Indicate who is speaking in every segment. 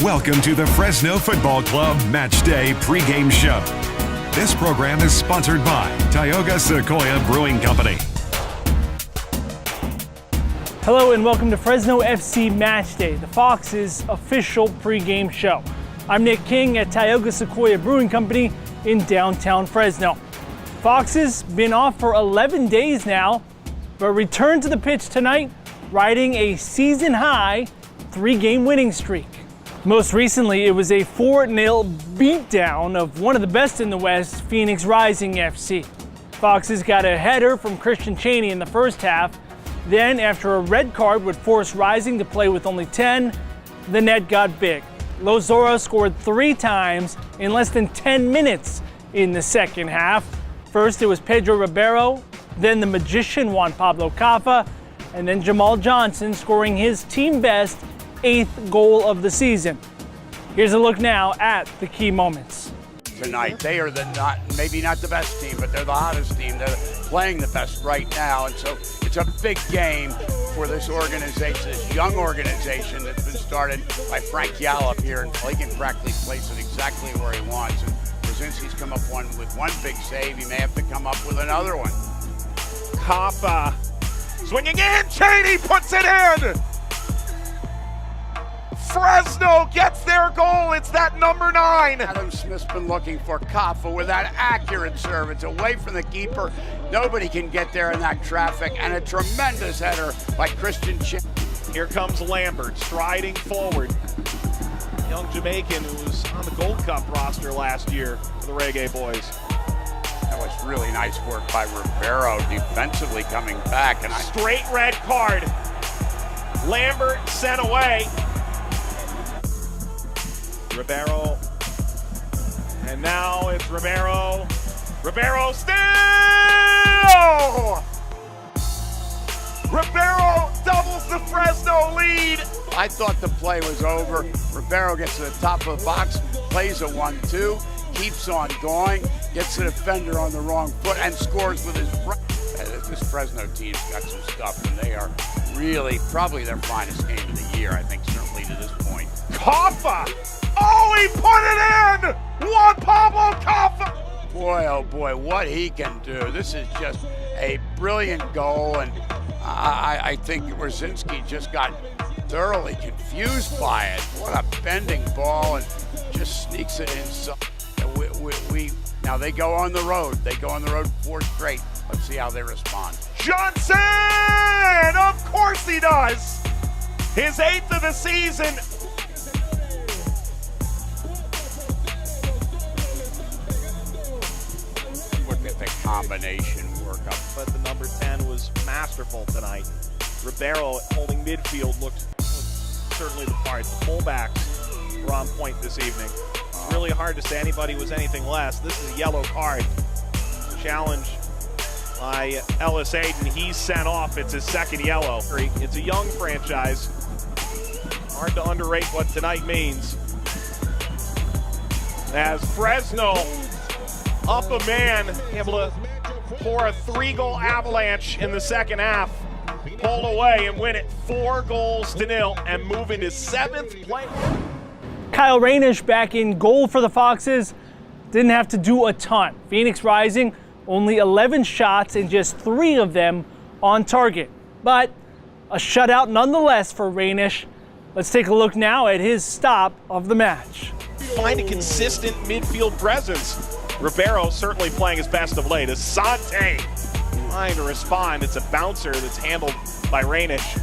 Speaker 1: Welcome to the Fresno Football Club Match Day pregame show. This program is sponsored by Tioga Sequoia Brewing Company.
Speaker 2: Hello and welcome to Fresno FC Match Day, the Fox's official pregame show. I'm Nick King at Tioga Sequoia Brewing Company in downtown Fresno. Fox's been off for 11 days now, but returned to the pitch tonight, riding a season-high 3-game winning streak. Most recently, it was a 4-0 beatdown of one of the best in the West, Phoenix Rising FC. Foxes got a header from Christian Chaney in the first half. Then, after a red card would force Rising to play with only 10, the net got big. Los Zorros scored 3 times in less than 10 minutes in the second half. First, it was Pedro Ribeiro, then the magician Juan Pablo Caffa, and then Jamal Johnson scoring his team best 8th goal of the season. Here's a look now at the key moments.
Speaker 3: Tonight, they are maybe not the best team, but they're the hottest team. They're playing the best right now, and so it's a big game for this organization, this young organization that's been started by Frank Yallop here, and he can practically place it exactly where he wants. And Brzezinski's come up with one big save. He may have to come up with another one.
Speaker 4: Caffa swinging in, Chaney puts it in! Fresno gets their goal. It's that number 9.
Speaker 3: Adam Smith's been looking for Caffa with that accurate serve. It's away from the keeper. Nobody can get there in that traffic. And a tremendous header by Christian Chaney.
Speaker 4: Here comes Lambert striding forward. Young Jamaican who was on the Gold Cup roster last year for the Reggae Boys.
Speaker 3: That was really nice work by Ribeiro defensively coming back. And
Speaker 4: Straight red card. Lambert sent away. Ribeiro, and now it's Ribeiro. Ribeiro still! Ribeiro doubles the Fresno lead.
Speaker 3: I thought the play was over. Ribeiro gets to the top of the box, plays a 1-2, keeps on going, gets the defender on the wrong foot, and scores with his right. This Fresno team's got some stuff, and they are really probably their finest game of the year, I think, certainly to this point.
Speaker 4: Caffa! Oh, he put it in! Juan Pablo Caffa!
Speaker 3: Boy, oh boy, what he can do. This is just a brilliant goal, and I think Brzezinski just got thoroughly confused by it. What a bending ball, and just sneaks it inside. Now they go on the road. They go on the road 4 straight. Let's see how they respond.
Speaker 4: Johnson! Of course he does! His 8th of the season.
Speaker 3: Look at the combination work up.
Speaker 4: But the number 10 was masterful tonight. Ribeiro holding midfield looked certainly the part. The fullbacks were on point this evening. It's really hard to say anybody was anything less. This is a yellow card. Challenge by Ellis Aiden. He's sent off. It's his 2nd yellow. It's a young franchise. Hard to underrate what tonight means. As Fresno up a man, able to pour a 3-goal avalanche in the second half, pull away and win it 4-0 and move into 7th place.
Speaker 2: Kyle Rainish back in goal for the Foxes. Didn't have to do a ton. Phoenix Rising, only 11 shots and just 3 of them on target. But a shutout nonetheless for Rainish. Let's take a look now at his stop of the match.
Speaker 4: Find a consistent midfield presence. Ribeiro certainly playing his best of late. Asante trying to respond. It's a bouncer that's handled by Rainish.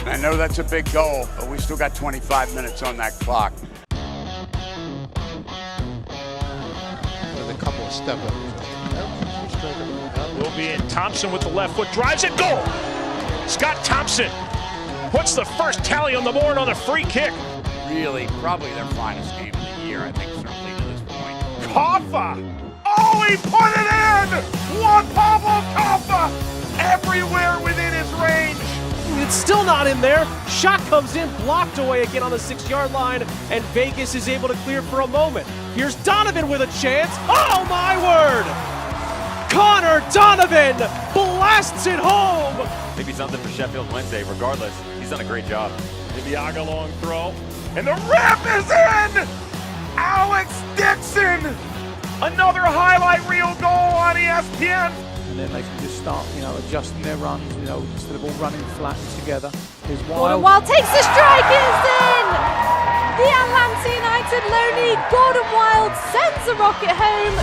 Speaker 3: I know that's a big goal, but we still got 25 minutes on that clock.
Speaker 5: With a couple of step up.
Speaker 4: Will be in. Thompson with the left foot drives it. Goal! Scott Thompson puts the first tally on the board on the free kick.
Speaker 3: Really, probably their finest game of the year, I think, certainly to this point.
Speaker 4: Caffa! Oh, he put it in! Juan Pablo Caffa! Everywhere within his range.
Speaker 6: It's still not in there. Shot comes in, blocked away again on the 6-yard line, and Vegas is able to clear for a moment. Here's Donovan with a chance. Oh my word! Connor Donovan blasts it home!
Speaker 7: Maybe something for Sheffield Wednesday. Regardless, he's done a great job.
Speaker 4: Diviaga long throw, and the rip is in! Alex Dixon! Another highlight reel goal on ESPN!
Speaker 7: And then they can just start, adjusting their runs, instead of all running flat together. Here's
Speaker 8: Gordon
Speaker 7: Wild.
Speaker 8: Wild takes the strike, it's in! The Atlanta United loanee, Gordon Wild, sends the rocket home.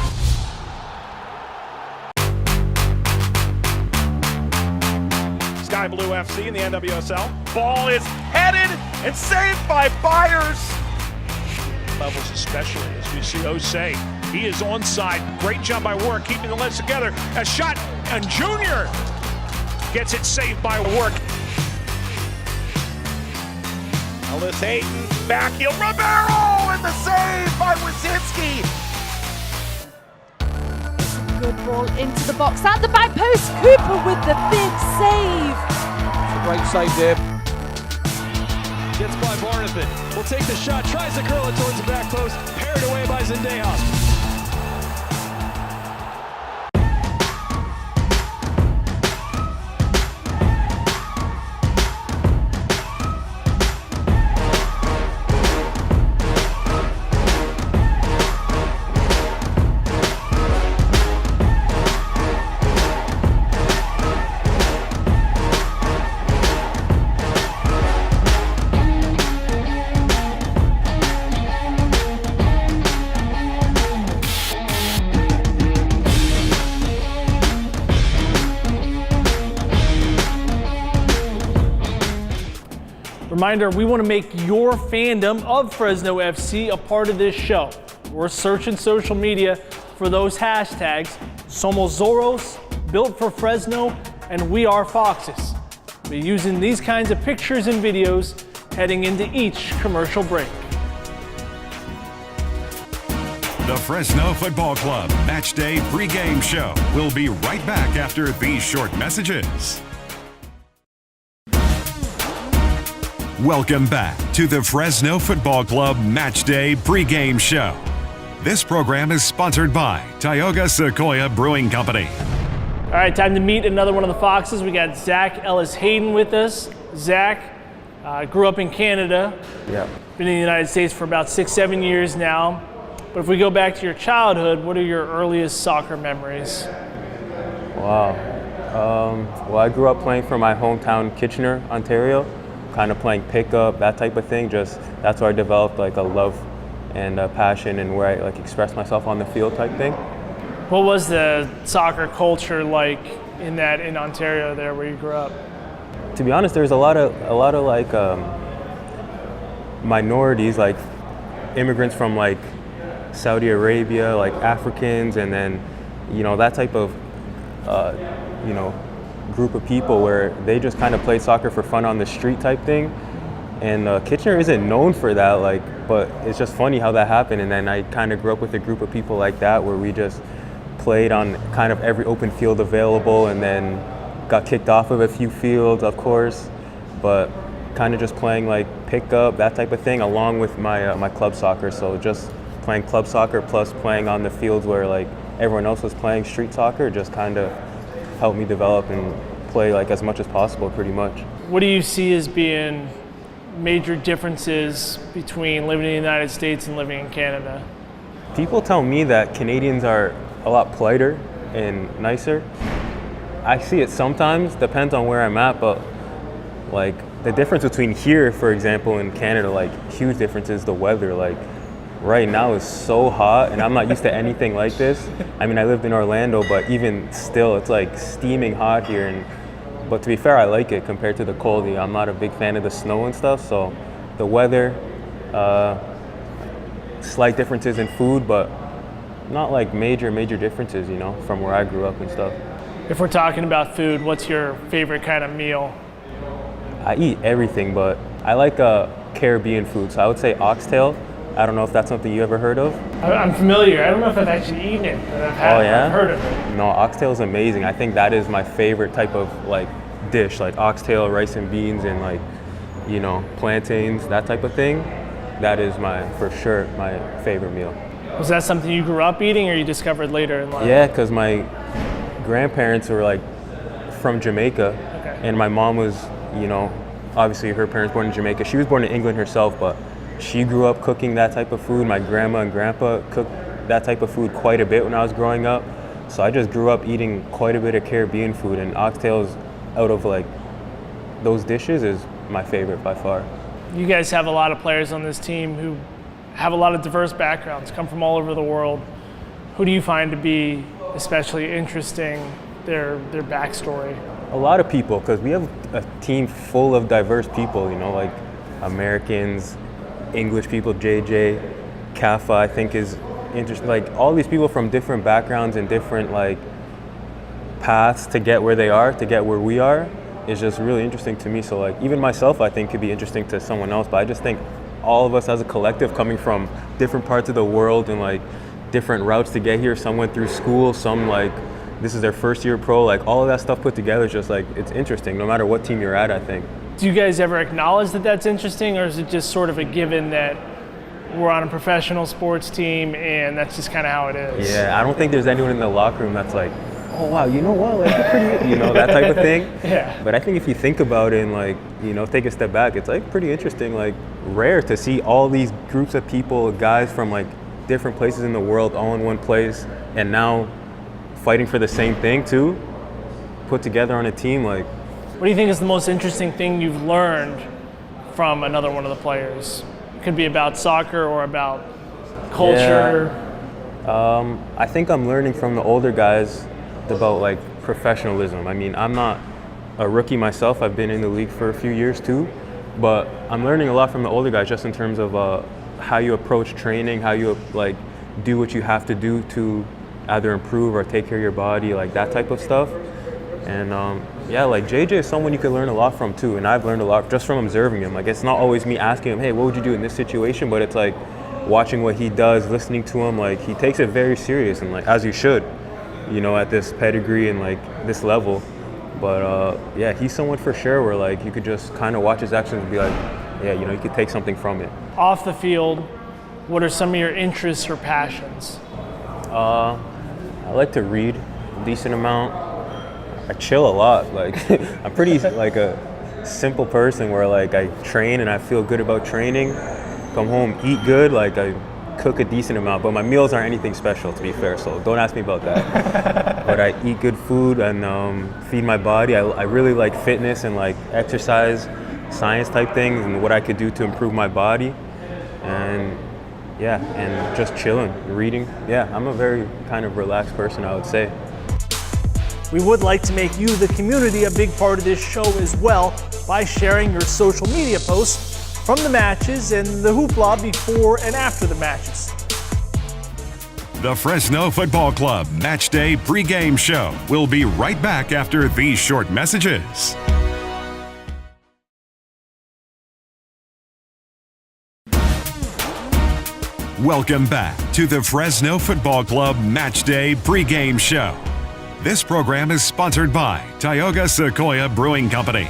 Speaker 4: Sky Blue FC in the NWSL. Ball is headed and saved by Byers. Levels especially, as we see Osei. He is onside. Great job by Work, keeping the legs together. A shot, and Junior gets it saved by Work. Ellis Hayden, back heel, Romero, and the save by Wazinski.
Speaker 8: Good ball into the box, at the back post, Cooper with the big save.
Speaker 7: It's a great save there.
Speaker 9: Gets by Barnathan, will take the shot, tries to curl it towards the back post, parried away by Zendejas.
Speaker 2: Reminder, we want to make your fandom of Fresno FC a part of this show. We're searching social media for those hashtags, Somos Zorros, Built for Fresno, and We Are Foxes. We're using these kinds of pictures and videos heading into each commercial break.
Speaker 1: The Fresno Football Club Match Day pregame show will be right back after these short messages. Welcome back to the Fresno Football Club Match Day pregame show. This program is sponsored by Tioga Sequoia Brewing Company.
Speaker 2: All right, time to meet another one of the Foxes. We got Zach Ellis Hayden with us. Zach grew up in Canada.
Speaker 10: Yeah.
Speaker 2: Been in the United States for about 6-7 years now. But if we go back to your childhood, what are your earliest soccer memories?
Speaker 10: Wow. Well, I grew up playing for my hometown, Kitchener, Ontario. Kind of playing pickup, that type of thing. Just that's where I developed like a love and a passion and where I express myself on the field type thing.
Speaker 2: What was the soccer culture like in Ontario there where you grew up?
Speaker 10: To be honest, there's a lot of like minorities, like immigrants from like Saudi Arabia, like Africans, and then that type of group of people where they just kind of play soccer for fun on the street type thing. And Kitchener isn't known for that, but it's just funny how that happened. And then I kind of grew up with a group of people like that where we just played on kind of every open field available, and then got kicked off of a few fields, of course, but kind of just playing like pickup, that type of thing, along with my club soccer. So just playing club soccer plus playing on the fields where like everyone else was playing street soccer just kind of helped me develop and play like as much as possible, pretty much. What
Speaker 2: do you see as being major differences between living in the United States and living in Canada?
Speaker 10: People tell me that Canadians are a lot politer and nicer. I see it sometimes, depends on where I'm at, but like the difference between here, for example, and Canada, like huge difference is the weather. Like right now is so hot and I'm not used to anything like this. I mean, I lived in Orlando, but even still, it's like steaming hot here. But to be fair, I like it compared to the cold. I'm not a big fan of the snow and stuff, so the weather, slight differences in food, but not like major differences, from where I grew up and stuff.
Speaker 2: If we're talking about food, what's your favorite kind of meal?
Speaker 10: I eat everything, but I like Caribbean food, so I would say oxtail. I don't know if that's something you ever heard of.
Speaker 2: I'm familiar. I don't know if I've actually eaten it, but I've heard of it.
Speaker 10: No, oxtail is amazing. I think that is my favorite type of like dish, like oxtail, rice and beans, and like, plantains, that type of thing. That is for sure my favorite meal.
Speaker 2: Was that something you grew up eating or you discovered later in life?
Speaker 10: Yeah, because my grandparents were like from Jamaica, and my mom was, obviously her parents born in Jamaica. She was born in England herself, but she grew up cooking that type of food. My grandma and grandpa cooked that type of food quite a bit when I was growing up. So I just grew up eating quite a bit of Caribbean food, and oxtails out of like those dishes is my favorite by far.
Speaker 2: You guys have a lot of players on this team who have a lot of diverse backgrounds, come from all over the world. Who do you find to be especially interesting, their backstory?
Speaker 10: A lot of people, because we have a team full of diverse people, you know, like Americans, English people, JJ, Kafa, I think is interesting. Like all these people from different backgrounds and different like paths to get where they are, to get where we are, is just really interesting to me. So like even myself, I think could be interesting to someone else, but I just think all of us as a collective coming from different parts of the world and like different routes to get here. Some went through school, some like this is their first year pro, like all of that stuff put together is just like, it's interesting no matter what team you're at, I think.
Speaker 2: Do you guys ever acknowledge that that's interesting, or is it just sort of a given that we're on a professional sports team and that's just kind of how it is?
Speaker 10: Yeah, I don't think there's anyone in the locker room that's like, oh wow, you know what, like you're pretty, you know, that type of thing.
Speaker 2: Yeah.
Speaker 10: But I think if you think about it and like, you know, take a step back, it's like pretty interesting, like rare to see all these groups of people, guys from like different places in the world all in one place and now fighting for the same thing too, put together on a team. Like,
Speaker 2: what do you think is the most interesting thing you've learned from another one of the players? It could be about soccer or about culture.
Speaker 10: Yeah. I think I'm learning from the older guys about like professionalism. I mean, I'm not a rookie myself. I've been in the league for a few years too, but I'm learning a lot from the older guys just in terms of how you approach training, how you like do what you have to do to either improve or take care of your body, like that type of stuff. And yeah, like JJ is someone you can learn a lot from too, and I've learned a lot just from observing him. Like it's not always me asking him, hey, what would you do in this situation? But it's like watching what he does, listening to him. Like he takes it very serious, and like as you should, you know, at this pedigree and like this level. But yeah, he's someone for sure where like you could just kind of watch his actions and be like, yeah, you know, you could take something from it.
Speaker 2: Off the field, what are some of your interests or passions?
Speaker 10: I like to read a decent amount. I chill a lot. Like I'm pretty like a simple person where like I train and I feel good about training. Come home, eat good. Like I cook a decent amount, but my meals aren't anything special, to be fair. So don't ask me about that. But I eat good food and feed my body. I really like fitness and like exercise, science type things, and what I could do to improve my body. And yeah, and just chilling, reading. Yeah, I'm a very kind of relaxed person, I would say.
Speaker 2: We would like to make you, the community, a big part of this show as well by sharing your social media posts from the matches and the hoopla before and after the matches.
Speaker 1: The Fresno Football Club Match Day pregame show will be right back after these short messages. Welcome back to the Fresno Football Club Match Day pregame show. This program is sponsored by Tioga Sequoia Brewing Company.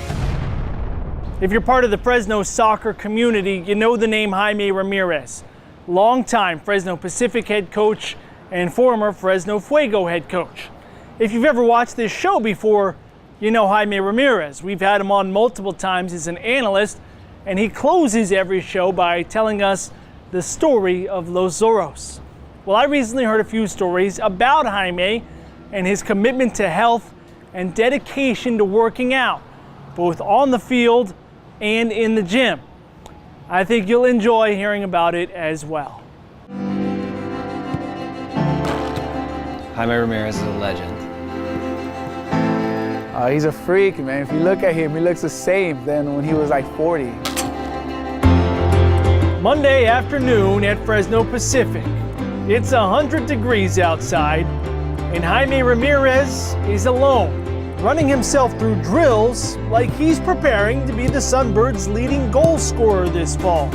Speaker 2: If you're part of the Fresno soccer community, you know the name Jaime Ramirez, longtime Fresno Pacific head coach and former Fresno Fuego head coach. If you've ever watched this show before, you know Jaime Ramirez. We've had him on multiple times as an analyst, and he closes every show by telling us the story of Los Zorros. Well, I recently heard a few stories about Jaime and his commitment to health and dedication to working out, both on the field and in the gym. I think you'll enjoy hearing about it as well.
Speaker 11: Jaime Ramirez is a legend.
Speaker 7: He's a freak, man. If you look at him, he looks the same than when he was like 40.
Speaker 2: Monday afternoon at Fresno Pacific. It's 100 degrees outside, and Jaime Ramirez is alone, running himself through drills like he's preparing to be the Sunbirds' leading goal scorer this fall.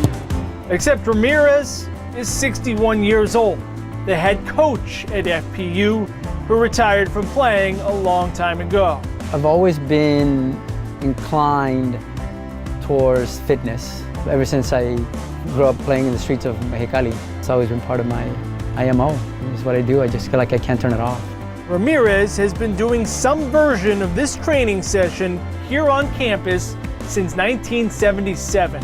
Speaker 2: Except Ramirez is 61 years old, the head coach at FPU, who retired from playing a long time ago.
Speaker 12: I've always been inclined towards fitness ever since I grew up playing in the streets of Mexicali. It's always been part of my IMO. It's what I do. I just feel like I can't turn it off.
Speaker 2: Ramirez has been doing some version of this training session here on campus since 1977.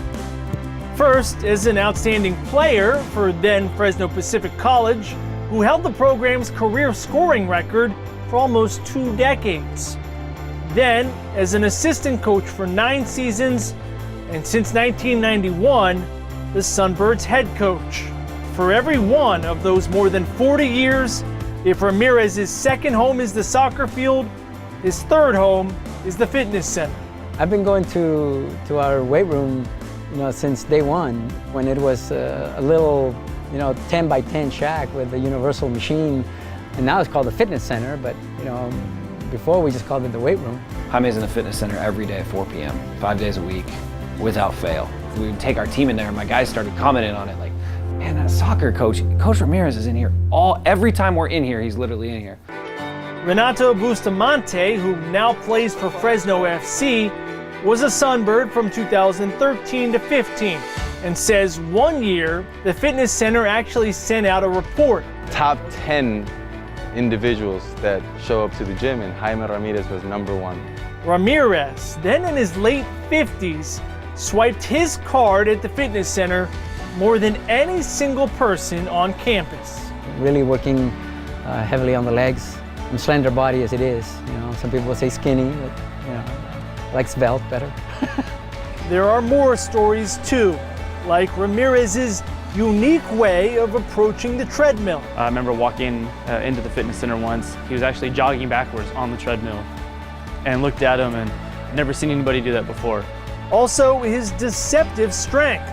Speaker 2: First, as an outstanding player for then Fresno Pacific College, who held the program's career scoring record for almost 2 decades. Then, as an assistant coach for 9 seasons, and since 1991, the Sunbirds' head coach. For every one of those more than 40 years, if Ramirez's second home is the soccer field, his third home is the fitness center.
Speaker 12: I've been going to our weight room, since day one, when it was a little, 10 by 10 shack with a universal machine, and now it's called the fitness center. But before we just called it the weight room.
Speaker 11: Jaime's in the fitness center every day at 4 p.m., 5 days a week, without fail. We would take our team in there, and my guys started commenting on it, like, man, that soccer coach, Coach Ramirez is in here every time we're in here, he's literally in here.
Speaker 2: Renato Bustamante, who now plays for Fresno FC, was a Sunbird from 2013 to 15, and says one year the fitness center actually sent out a report.
Speaker 10: Top 10 individuals that show up to the gym, and Jaime Ramirez was number 1.
Speaker 2: Ramirez, then in his late 50s, swiped his card at the fitness center more than any single person on campus.
Speaker 12: Really working heavily on the legs. I'm slender body as it is. Some people say skinny, but I like svelte better.
Speaker 2: There are more stories too, like Ramirez's unique way of approaching the treadmill.
Speaker 13: I remember walking into the fitness center once. He was actually jogging backwards on the treadmill, and looked at him, and never seen anybody do that before.
Speaker 2: Also, his deceptive strength,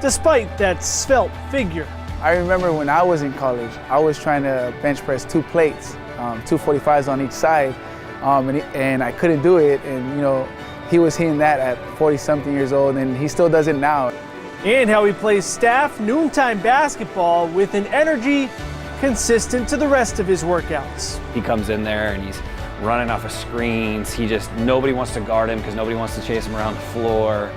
Speaker 2: despite that svelte figure.
Speaker 14: I remember when I was in college, I was trying to bench press 2 plates, 245s on each side, and I couldn't do it. And he was hitting that at 40-something years old, and he still does it now.
Speaker 2: And how he plays staff noontime basketball with an energy consistent to the rest of his workouts.
Speaker 11: He comes in there and he's running off of screens. Nobody wants to guard him because nobody wants to chase him around the floor.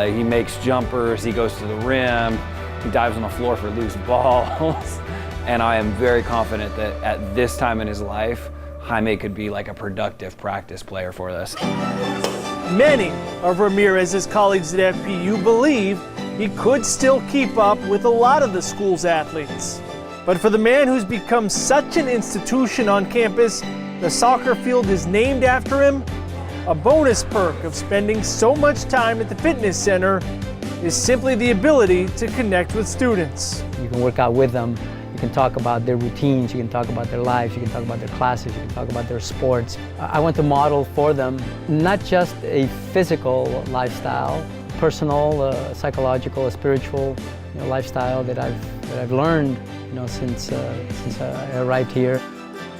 Speaker 11: He makes jumpers, he goes to the rim, he dives on the floor for loose balls. And I am very confident that at this time in his life, Jaime could be like a productive practice player for us.
Speaker 2: Many of Ramirez's colleagues at FPU believe he could still keep up with a lot of the school's athletes. But for the man who's become such an institution on campus, the soccer field is named after him. A bonus perk of spending so much time at the fitness center is simply the ability to connect with students.
Speaker 12: You can work out with them. You can talk about their routines. You can talk about their lives. You can talk about their classes. You can talk about their sports. I want to model for them not just a physical lifestyle, personal, psychological, spiritual lifestyle that I've learned since I arrived here.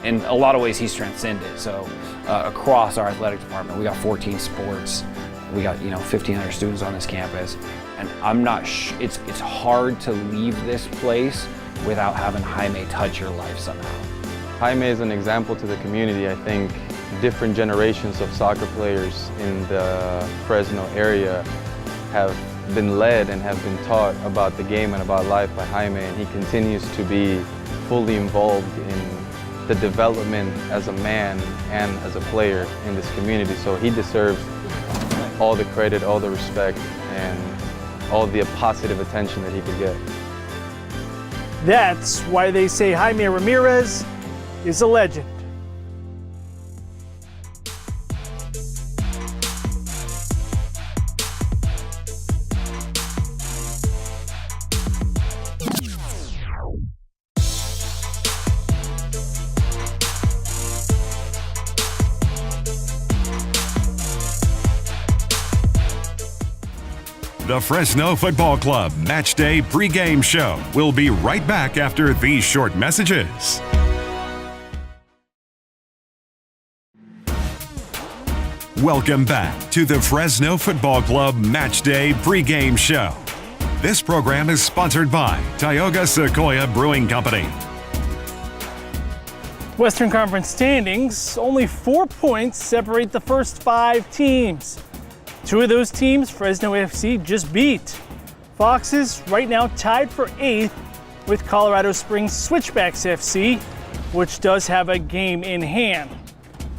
Speaker 11: In a lot of ways, he's transcended. So across our athletic department, we got 14 sports. We got 1,500 students on this campus, and I'm not. It's hard to leave this place without having Jaime touch your life somehow.
Speaker 10: Jaime is an example to the community. I think different generations of soccer players in the Fresno area have been led and have been taught about the game and about life by Jaime, and he continues to be fully involved in the development as a man and as a player in this community. So he deserves all the credit, all the respect, and all the positive attention that he could get.
Speaker 2: That's why they say Jaime Ramirez is a legend.
Speaker 1: The Fresno Football Club Match Day pregame show will be right back after these short messages. Welcome back to the Fresno Football Club Match Day pregame show. This program is sponsored by Tioga Sequoia Brewing Company.
Speaker 2: Western Conference standings, only 4 points separate the first 5 teams. 2 of those teams, Fresno FC just beat. Foxes right now tied for 8th with Colorado Springs Switchbacks FC, which does have a game in hand.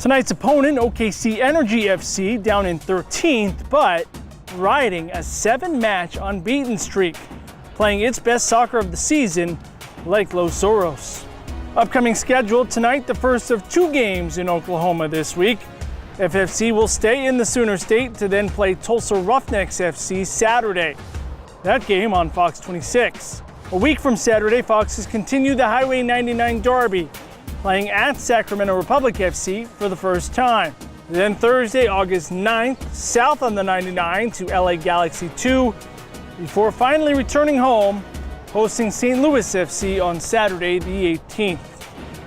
Speaker 2: Tonight's opponent, OKC Energy FC, down in 13th, but riding a 7-match unbeaten streak, playing its best soccer of the season, like Los Zorros. Upcoming schedule tonight, the first of 2 games in Oklahoma this week. FFC will stay in the Sooner State to then play Tulsa Roughnecks FC Saturday. That game on Fox 26. A week from Saturday, Foxes continue the Highway 99 Derby, playing at Sacramento Republic FC for the first time. Then Thursday, August 9th, south on the 99 to LA Galaxy 2, before finally returning home, hosting St. Louis FC on Saturday the 18th.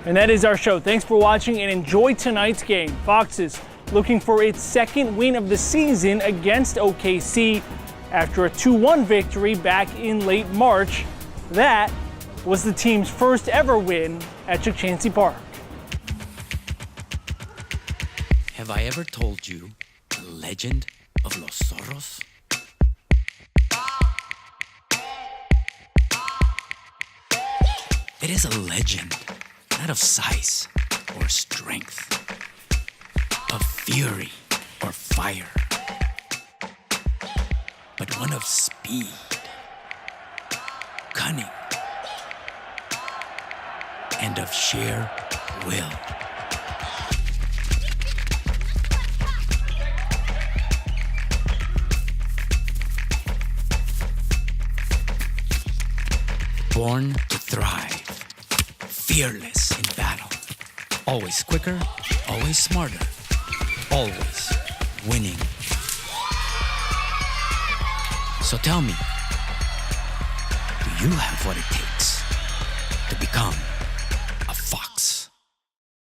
Speaker 2: And that is our show. Thanks for watching and enjoy tonight's game. Foxes looking for its second win of the season against OKC after a 2-1 victory back in late March. That was the team's first ever win at Chukchansi Park.
Speaker 15: Have I ever told you the legend of Los Zorros? It is a legend, not of size or strength, of fury or fire, but one of speed, cunning, and of sheer will. Born to thrive, fearless in battle, always quicker, always smarter, always winning. So tell me, do you have what it takes to become